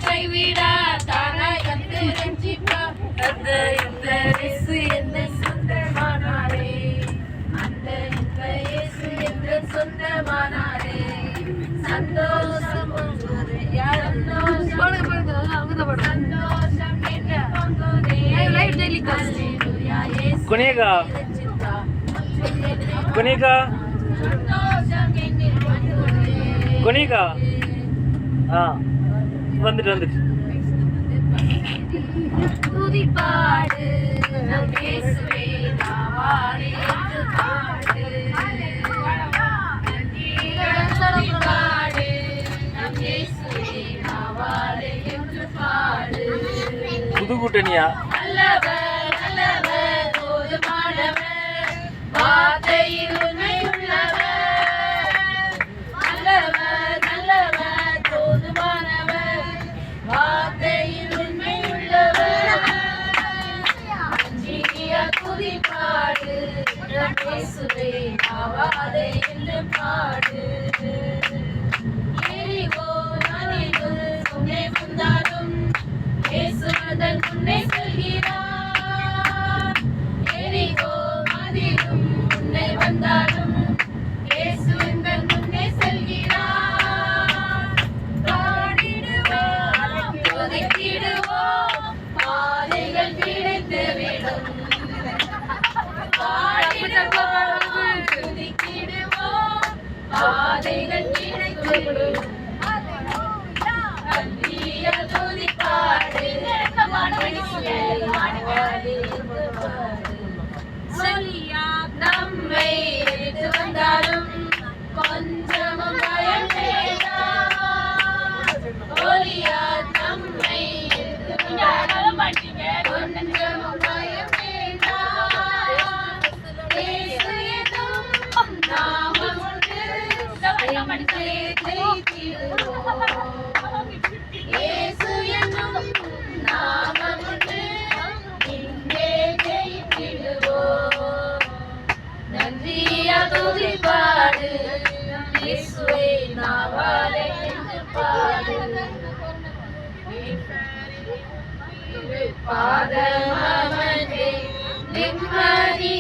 கைவிடா தானாய் வந்து ரட்சிப்பா அந்த இந்த இயேசு என்ன சொந்தமானாரே அந்த இந்த இயேசு என்ன சொந்தமானாரே சந்தோஷம் பொங்குதே சந்தோஷம் என்ன பொங்குதே ஹல்லேலூயா இயேசு குனிகா குனிகா குனிகா வந்துட்டு துதிப்பாடு நம் இயேசுவே நாவாரே என்று பாடு துதிப்பாடு நம் இயேசுவே நாவாரே என்று பாடு புது கூட்டணியா நல்லவர் நல்லவர் போதுமானவர் வார்த்தையில் உண்மை உள்ளவர் நல்லவர் நல்லவர் போதுமானவர் வார்த்தையில் உண்மை உள்ளவர் நன்றிய துதிப்பாடு நம் இயேசுவே நாவாரே என்று பாடு எரிகோ நதிகள் முன்னே வந்தாலும் இயேசு அதன் முன்னே செல்கிறார் எரிகோ மதிலும் முன்னே வந்தாலும் இயேசு அதன் முன்னே செல்கிறார் பாடிடுவோம் துதித்திடுவோம் பாதைகள் கிடைத்து விடும் பாடிடுவோம் துதித்திடுவோம் பாதைகள் கிடைத்து விடும் நம்மை எதிர்த்து வந்தாலும் கொஞ்சமும் பயம் வேண்டாம் நம்மை எதிர்த்து வந்தாலும் கொஞ்சமும் பயம் வேண்டாம் இயேசு என்னும் நாமம் உண்டு இயேசு என்னும் நாமம் உண்டு இங்கே ஜெயித்திடுவோம் நன்றியா துதிப்பாடு இயேசுவே நாவாரே என்று பாடு பாதம் அவனே நிம்மதி